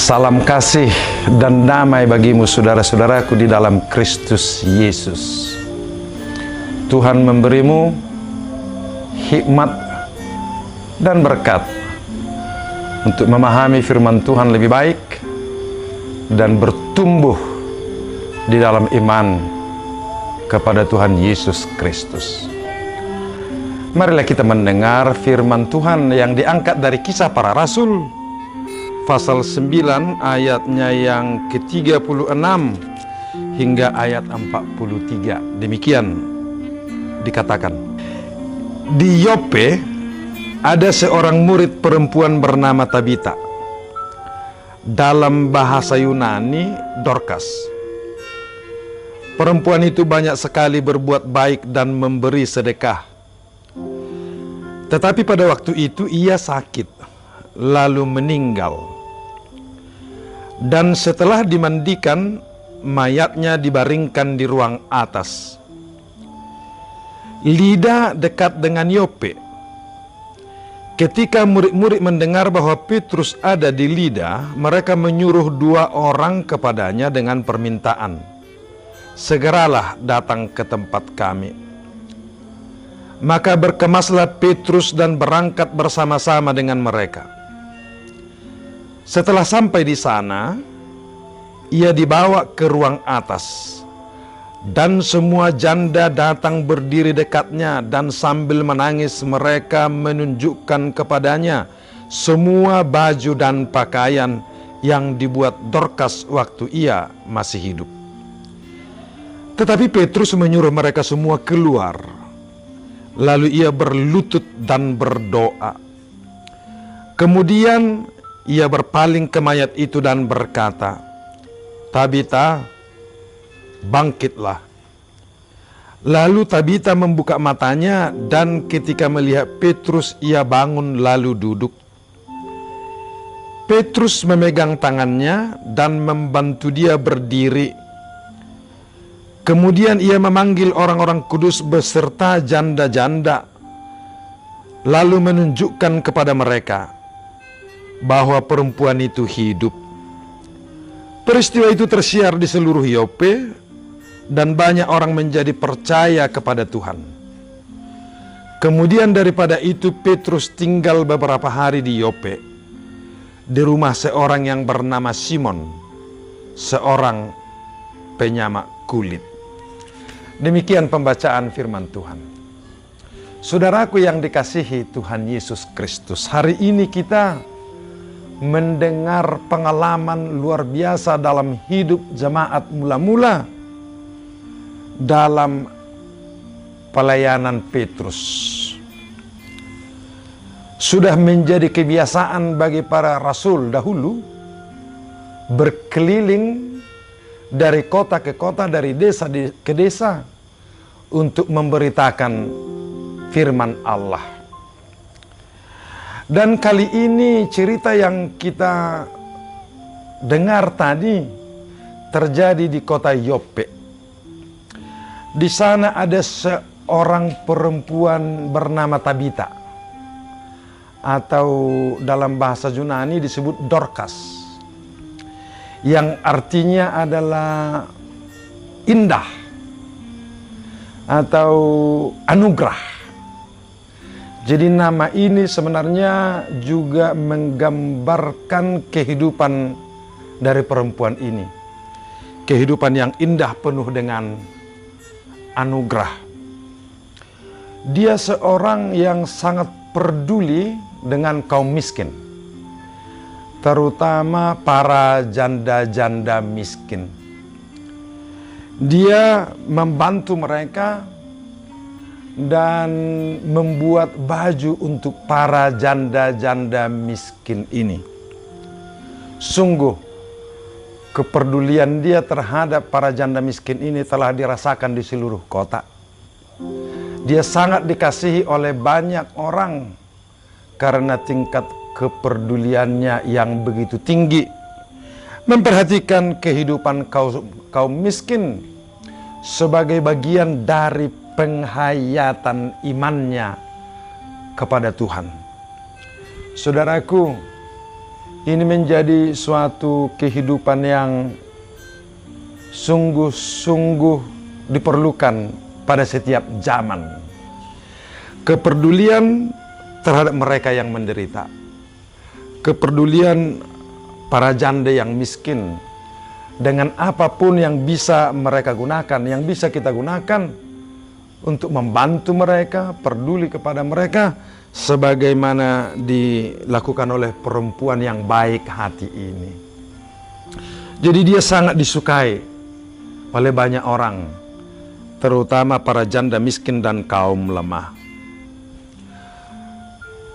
Salam kasih dan damai bagimu saudara-saudaraku di dalam Kristus Yesus. Tuhan memberimu hikmat dan berkat untuk memahami firman Tuhan lebih baik dan bertumbuh di dalam iman kepada Tuhan Yesus Kristus. Marilah kita mendengar firman Tuhan yang diangkat dari Kisah Para Rasul pasal 9 ayatnya yang ke-36 hingga ayat 43. Demikian dikatakan. Di Yope ada seorang murid perempuan bernama Tabita. Dalam bahasa Yunani, Dorcas. Perempuan itu banyak sekali berbuat baik dan memberi sedekah. Tetapi pada waktu itu ia sakit, lalu meninggal. Dan setelah dimandikan, mayatnya dibaringkan di ruang atas. Lida dekat dengan Yope. Ketika murid-murid mendengar bahwa Petrus ada di Lida, mereka menyuruh 2 orang kepadanya dengan permintaan, "Segeralah datang ke tempat kami." Maka berkemaslah Petrus dan berangkat bersama-sama dengan mereka. Setelah sampai di sana, ia dibawa ke ruang atas, dan semua janda datang berdiri dekatnya, dan sambil menangis mereka menunjukkan kepadanya semua baju dan pakaian yang dibuat Dorcas waktu ia masih hidup. Tetapi Petrus menyuruh mereka semua keluar. Lalu ia berlutut dan berdoa. Kemudian ia berpaling ke mayat itu dan berkata, "Tabita, bangkitlah." Lalu Tabita membuka matanya, dan ketika melihat Petrus, ia bangun lalu duduk. Petrus memegang tangannya dan membantu dia berdiri. Kemudian ia memanggil orang-orang kudus beserta janda-janda, lalu menunjukkan kepada mereka bahwa perempuan itu hidup. Peristiwa itu tersiar di seluruh Yope, dan banyak orang menjadi percaya kepada Tuhan. Kemudian daripada itu Petrus tinggal beberapa hari di Yope, di rumah seorang yang bernama Simon, seorang penyamak kulit. Demikian pembacaan firman Tuhan. Saudaraku yang dikasihi Tuhan Yesus Kristus, hari ini kita mendengar pengalaman luar biasa dalam hidup jemaat mula-mula dalam pelayanan Petrus. Sudah menjadi kebiasaan bagi para rasul dahulu berkeliling dari kota ke kota, dari desa ke desa untuk memberitakan firman Allah. Dan kali ini cerita yang kita dengar tadi terjadi di kota Yope. Di sana ada seorang perempuan bernama Tabita, atau dalam bahasa Yunani disebut Dorcas, yang artinya adalah indah atau anugerah. Jadi nama ini sebenarnya juga menggambarkan kehidupan dari perempuan ini. Kehidupan yang indah penuh dengan anugerah. Dia seorang yang sangat peduli dengan kaum miskin, terutama para janda-janda miskin. Dia membantu mereka dan membuat baju untuk para janda-janda miskin ini. Sungguh, kepedulian dia terhadap para janda miskin ini telah dirasakan di seluruh kota. Dia sangat dikasihi oleh banyak orang karena tingkat kepeduliannya yang begitu tinggi, memperhatikan kehidupan kaum miskin sebagai bagian dari penghayatan imannya kepada Tuhan. Saudaraku, Ini menjadi suatu kehidupan yang sungguh-sungguh diperlukan pada setiap zaman. Kepedulian terhadap mereka yang menderita. Kepedulian para janda yang miskin dengan apapun yang bisa mereka gunakan, yang bisa kita gunakan untuk membantu mereka, peduli kepada mereka, sebagaimana dilakukan oleh perempuan yang baik hati ini. Jadi dia sangat disukai oleh banyak orang, terutama para janda miskin dan kaum lemah.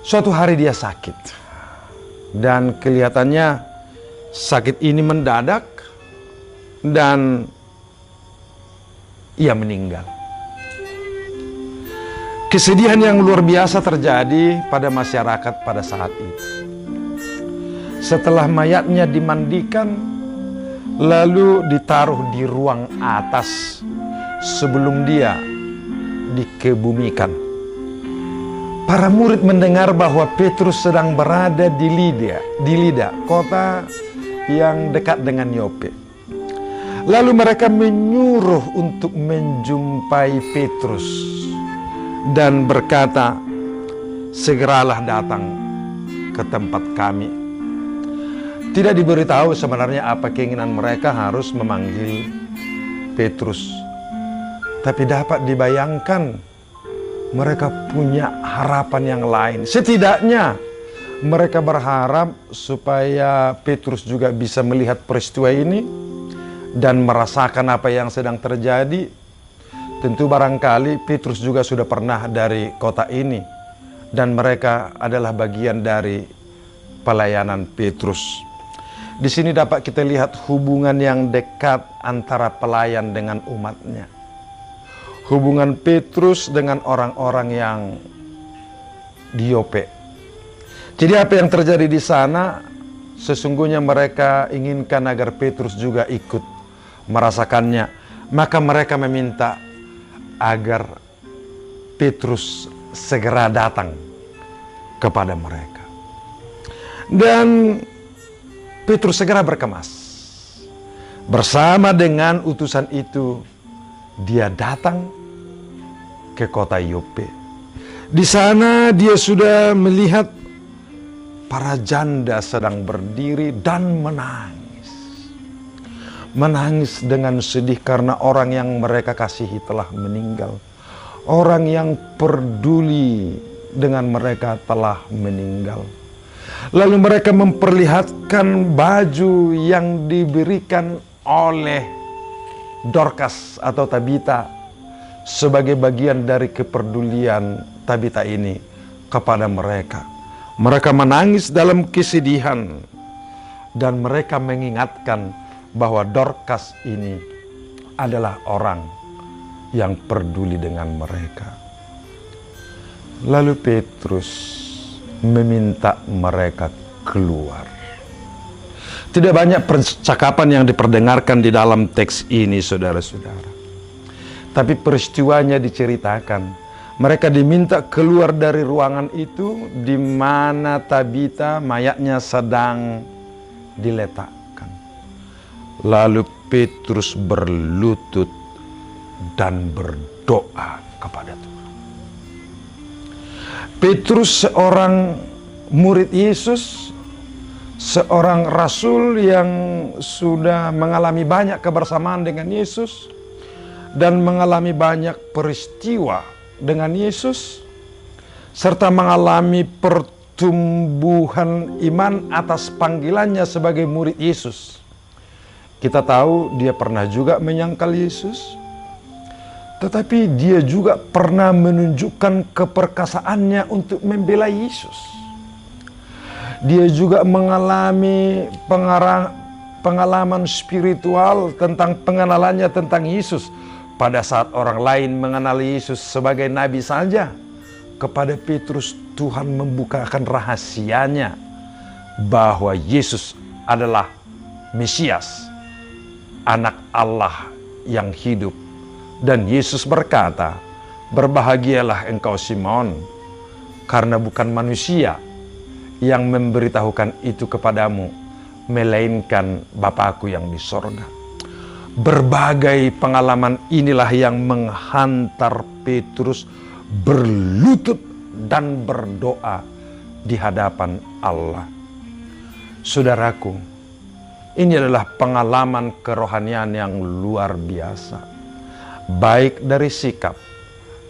Suatu hari dia sakit, dan kelihatannya sakit ini mendadak dan ia meninggal. Kesedihan yang luar biasa terjadi pada masyarakat pada saat itu. Setelah mayatnya dimandikan, lalu ditaruh di ruang atas sebelum dia dikebumikan. Para murid mendengar bahwa Petrus sedang berada di Lida, kota yang dekat dengan Yope. Lalu mereka menyuruh untuk menjumpai Petrus dan berkata, segeralah datang ke tempat kami. Tidak diberitahu sebenarnya apa keinginan mereka harus memanggil Petrus. Tapi dapat dibayangkan mereka punya harapan yang lain. Setidaknya mereka berharap supaya Petrus juga bisa melihat peristiwa ini dan merasakan apa yang sedang terjadi. Tentu barangkali Petrus juga sudah pernah dari kota ini, dan mereka adalah bagian dari pelayanan Petrus. Di sini dapat kita lihat hubungan yang dekat antara pelayan dengan umatnya. Hubungan Petrus dengan orang-orang yang di Yope. Jadi apa yang terjadi di sana, sesungguhnya mereka inginkan agar Petrus juga ikut merasakannya. Maka mereka meminta agar Petrus segera datang kepada mereka. Dan Petrus segera berkemas. Bersama dengan utusan itu, dia datang ke kota Yope. Di sana dia sudah melihat para janda sedang berdiri dan menangis. Menangis dengan sedih karena orang yang mereka kasihi telah meninggal. Orang yang peduli dengan mereka telah meninggal. Lalu mereka memperlihatkan baju yang diberikan oleh Dorcas atau Tabita sebagai bagian dari kepedulian Tabita ini kepada mereka. Mereka menangis dalam kesedihan dan mereka mengingatkan bahwa Dorcas ini adalah orang yang peduli dengan mereka. Lalu Petrus meminta mereka keluar. Tidak banyak percakapan yang diperdengarkan di dalam teks ini, saudara-saudara. Tapi peristiwanya diceritakan. Mereka diminta keluar dari ruangan itu di mana Tabita mayatnya sedang diletakkan. Lalu Petrus berlutut dan berdoa kepada Tuhan. Petrus seorang murid Yesus, seorang rasul yang sudah mengalami banyak kebersamaan dengan Yesus dan mengalami banyak peristiwa dengan Yesus, serta mengalami pertumbuhan iman atas panggilannya sebagai murid Yesus. Kita tahu dia pernah juga menyangkal Yesus, tetapi dia juga pernah menunjukkan keperkasaannya untuk membela Yesus. Dia juga mengalami pengalaman spiritual tentang pengenalannya tentang Yesus. Pada saat orang lain mengenal Yesus sebagai nabi saja, kepada Petrus Tuhan membukakan rahasianya bahwa Yesus adalah Mesias, Anak Allah yang hidup. Dan Yesus berkata, "Berbahagialah engkau Simon, karena bukan manusia yang memberitahukan itu kepadamu, melainkan Bapakku yang di sorga. Berbagai pengalaman inilah yang menghantar Petrus berlutut dan berdoa di hadapan Allah. Saudaraku, ini adalah pengalaman kerohanian yang luar biasa, baik dari sikap,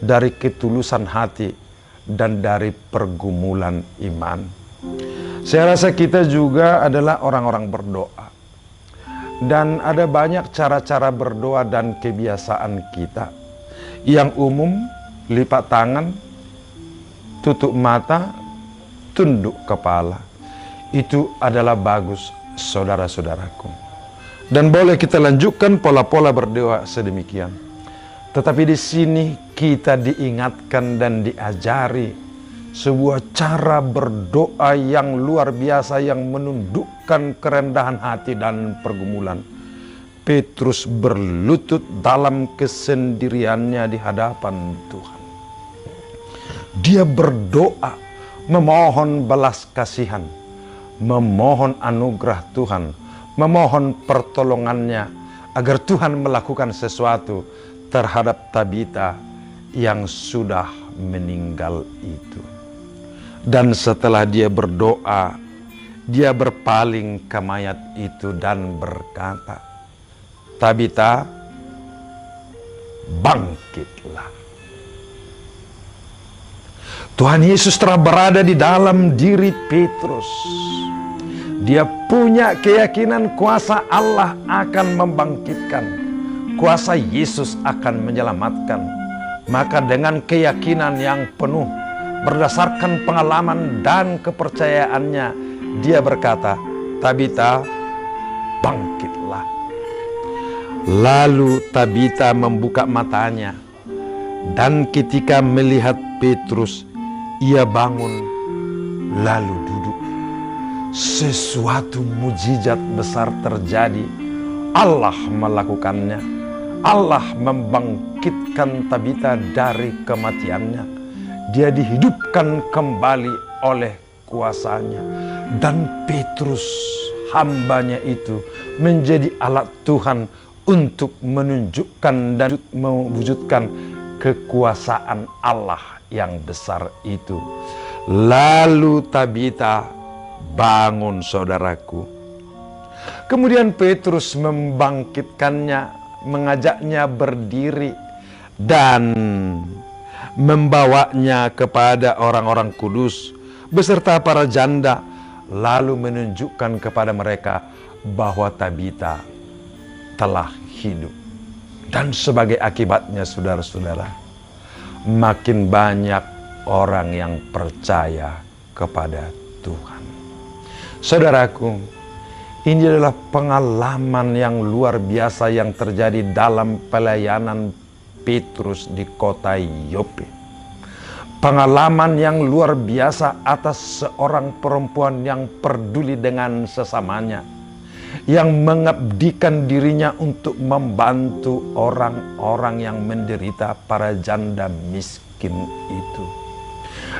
dari ketulusan hati, dan dari pergumulan iman. Saya rasa kita juga adalah orang-orang berdoa, dan ada banyak cara-cara berdoa dan kebiasaan kita. Yang umum, lipat tangan, tutup mata, tunduk kepala. Itu adalah bagus, saudara-saudaraku. Dan boleh kita lanjutkan pola-pola berdoa sedemikian. Tetapi di sini kita diingatkan dan diajari sebuah cara berdoa yang luar biasa yang menundukkan kerendahan hati dan pergumulan. Petrus berlutut dalam kesendiriannya di hadapan Tuhan. Dia berdoa memohon belas kasihan, memohon anugerah Tuhan, memohon pertolongannya agar Tuhan melakukan sesuatu terhadap Tabita yang sudah meninggal itu. Dan setelah dia berdoa, dia berpaling ke mayat itu dan berkata, "Tabita, bangkitlah." Tuhan Yesus telah berada di dalam diri Petrus. Dia punya keyakinan kuasa Allah akan membangkitkan, kuasa Yesus akan menyelamatkan. Maka dengan keyakinan yang penuh, berdasarkan pengalaman dan kepercayaannya, dia berkata, "Tabita, bangkitlah." Lalu Tabita membuka matanya, dan ketika melihat Petrus, ia bangun lalu duduk. Sesuatu mujizat besar terjadi. Allah melakukannya. Allah membangkitkan Tabita dari kematiannya. Dia dihidupkan kembali oleh kuasanya. Dan Petrus, hambanya itu, menjadi alat Tuhan untuk menunjukkan dan mewujudkan kekuasaan Allah yang besar itu. Lalu Tabita bangun, saudaraku. Kemudian Petrus membangkitkannya, mengajaknya berdiri, dan membawanya kepada orang-orang kudus beserta para janda, lalu menunjukkan kepada mereka bahwa Tabita telah hidup. Dan sebagai akibatnya, saudara-saudara, makin banyak orang yang percaya kepada Tuhan. Saudaraku, ini adalah pengalaman yang luar biasa yang terjadi dalam pelayanan Petrus di kota Yope. Pengalaman yang luar biasa atas seorang perempuan yang peduli dengan sesamanya, yang mengabdikan dirinya untuk membantu orang-orang yang menderita, para janda miskin itu.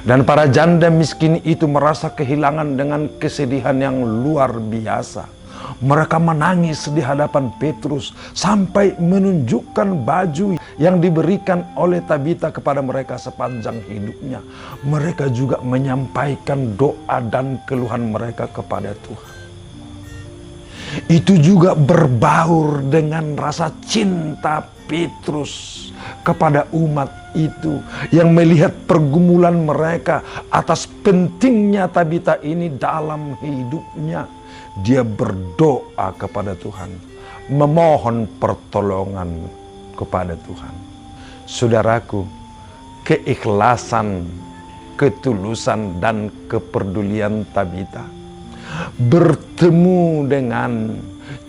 Dan para janda miskin itu merasa kehilangan dengan kesedihan yang luar biasa. Mereka menangis di hadapan Petrus sampai menunjukkan baju yang diberikan oleh Tabita kepada mereka sepanjang hidupnya. Mereka juga menyampaikan doa dan keluhan mereka kepada Tuhan. Itu juga berbaur dengan rasa cinta Petrus kepada umat itu yang melihat pergumulan mereka atas pentingnya Tabita ini dalam hidupnya. Dia berdoa kepada Tuhan, memohon pertolongan kepada Tuhan. Saudaraku, keikhlasan, ketulusan, dan kepedulian Tabita bertemu dengan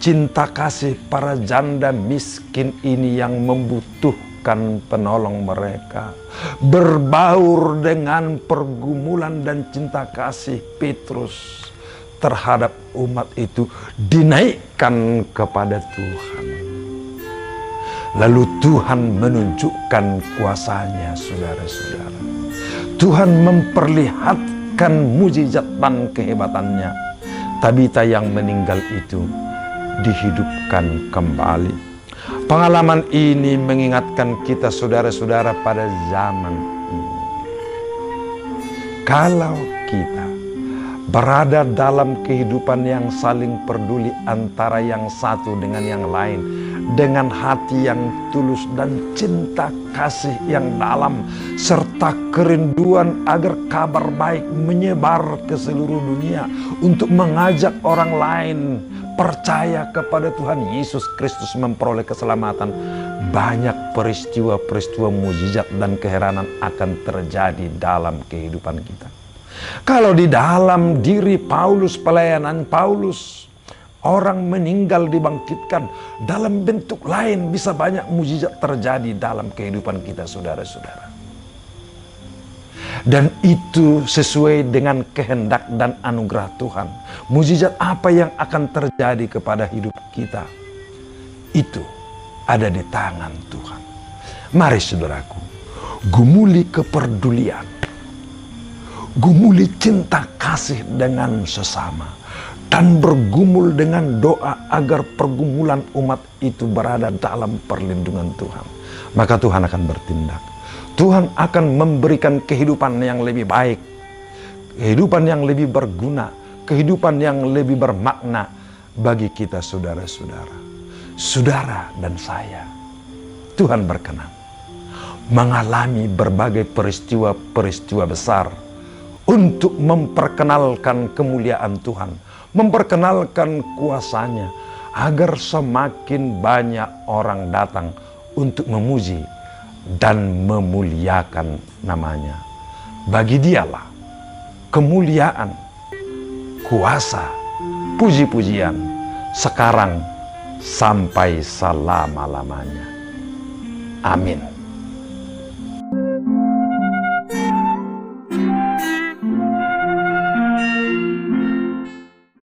cinta kasih para janda miskin ini yang membutuhkan penolong mereka, berbaur dengan pergumulan dan cinta kasih Petrus terhadap umat itu, dinaikkan kepada Tuhan. Lalu Tuhan menunjukkan kuasanya, saudara-saudara. Tuhan memperlihatkan menyaksikan mujizat dan kehebatannya. Tabita yang meninggal itu dihidupkan kembali. Pengalaman ini mengingatkan kita saudara-saudara pada zaman ini. Kalau kita berada dalam kehidupan yang saling peduli antara yang satu dengan yang lain, dengan hati yang tulus dan cinta kasih yang dalam, serta kerinduan agar kabar baik menyebar ke seluruh dunia untuk mengajak orang lain percaya kepada Tuhan Yesus Kristus memperoleh keselamatan, banyak peristiwa-peristiwa mujizat dan keheranan akan terjadi dalam kehidupan kita. Kalau di dalam diri Paulus, pelayanan Paulus, orang meninggal dibangkitkan, dalam bentuk lain bisa banyak mujizat terjadi dalam kehidupan kita, saudara-saudara. Dan itu sesuai dengan kehendak dan anugerah Tuhan. Mujizat apa yang akan terjadi kepada hidup kita, itu ada di tangan Tuhan. Mari saudaraku, gumuli kepedulian, gumuli cinta kasih dengan sesama, dan bergumul dengan doa agar pergumulan umat itu berada dalam perlindungan Tuhan. Maka Tuhan akan bertindak. Tuhan akan memberikan kehidupan yang lebih baik, kehidupan yang lebih berguna, kehidupan yang lebih bermakna bagi kita saudara-saudara. Saudara dan saya, Tuhan berkenan mengalami berbagai peristiwa-peristiwa besar untuk memperkenalkan kemuliaan Tuhan, memperkenalkan kuasa-Nya, agar semakin banyak orang datang untuk memuji dan memuliakan nama-Nya. Bagi Dialah kemuliaan, kuasa, puji-pujian sekarang sampai selama-lamanya. Amin.